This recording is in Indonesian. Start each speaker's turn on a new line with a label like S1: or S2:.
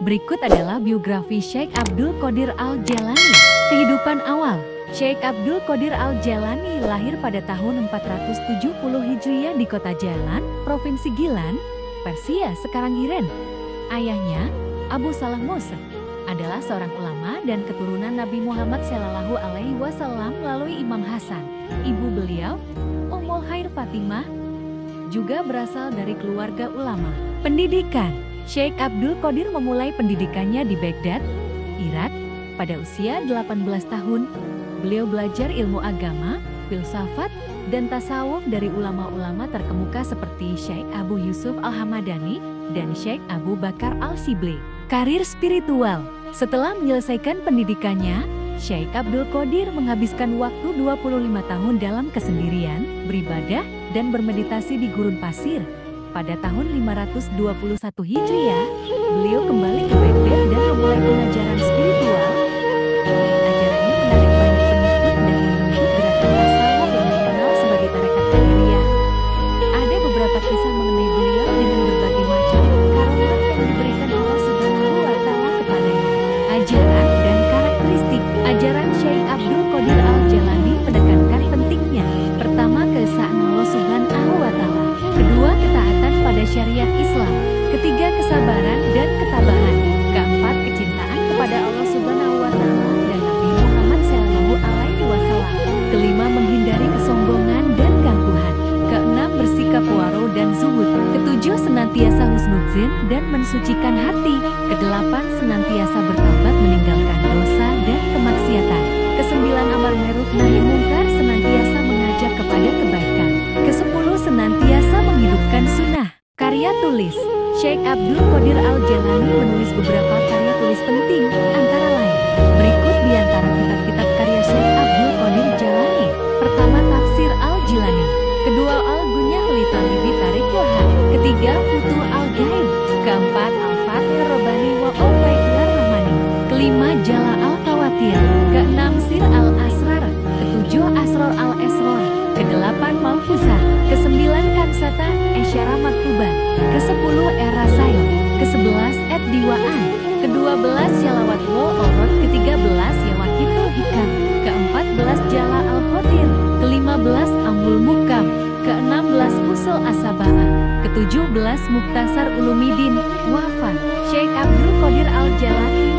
S1: Berikut adalah biografi Syekh Abdul Qadir Al-Jailani. Kehidupan awal. Syekh Abdul Qadir Al-Jailani lahir pada tahun 470 Hijriah di kota Jailan, Provinsi Gilan, Persia sekarang Iran. Ayahnya, Abu Salah Musa, adalah seorang ulama dan keturunan Nabi Muhammad Shallallahu Alaihi Wasallam melalui Imam Hasan. Ibu beliau, Ummul Khair Fatimah, juga berasal dari keluarga ulama. Pendidikan. Syekh Abdul Qadir memulai pendidikannya di Baghdad, Irak, pada usia 18 tahun. Beliau belajar ilmu agama, filsafat, dan tasawuf dari ulama-ulama terkemuka seperti Syekh Abu Yusuf Al-Hamadani dan Syekh Abu Bakar Al-Shibli. Karir spiritual. Setelah menyelesaikan pendidikannya, Syekh Abdul Qadir menghabiskan waktu 25 tahun dalam kesendirian, beribadah, dan bermeditasi di gurun pasir. Pada tahun 521 Hijriah, beliau kembali ke Baghdad dan memulai pengajaran spiritual. Ajarannya menarik banyak pengikut dan membentuk gerakan tasawuf yang dikenal sebagai tarekat Qadiriyah. Ada beberapa kisah mengenai beliau dengan berbagai macam karunia yang diberikan Allah Subhanahu wa Ta'ala kepadanya. Ajaran dan karakteristik. Ajaran Syekh Abdul Qadir Al-Jailani menekankan pentingnya: pertama, keesaan Allah Subhanahu wa Ta'ala; kedua, ketaatan pada syariat Islam; ketiga, kesabaran dan ketabahan; keempat, kecintaan kepada Allah Subhanahu wa Ta'ala dan Nabi Muhammad Shallallahu Alaihi Wasallam; kelima, menghindari kesombongan dan keangkuhan; keenam, bersikap waro dan zuhud; ketujuh, senantiasa husnudzon dan mensucikan hati; kedelapan, senantiasa bertaubat meninggalkan dosa dan kemaksiatan; kesembilan, amar ma'ruf nahi mungkar, senantiasa mengajak kepada kebaikan; kesepuluh, senantiasa menghidupkan sunnah. Karya tulis. Syekh Abdul Qadir Al-Jailani menulis beberapa karya tulis penting, antara lain berikut di antara kitab-kitab karya Syekh Abdul Qadir Jailani. Pertama, Tafsir Al-Jilani; kedua, Al-Gunyah li Talibi Tariqil Haq; ketiga, Futuh Al-Ghaib; keempat, Al-Fatih Rabbani wa Al-Faidhar Rahmani; kelima, Jala Al-Kawatir; keenam, Sir Al-Asrar; ketujuh, Asrar Al-Esrar; kedelapan, Malfuzat; kesembilan, Kamsata Esyara Maktuban; kesepuluh, Erasail; kesebelas, Diwaan; kedua-belas, Syalawat wal Orod; ketiga-belas, Yawakitul Hikam; keempat-belas, Jala Al-Khotir; kelima-belas, Amul Mukam; keenam-belas, Usul As-Saba'ah; ketujuh-belas, Muktasar Ulumidin. Wafat Syekh Abdul Qadir Al-Jailani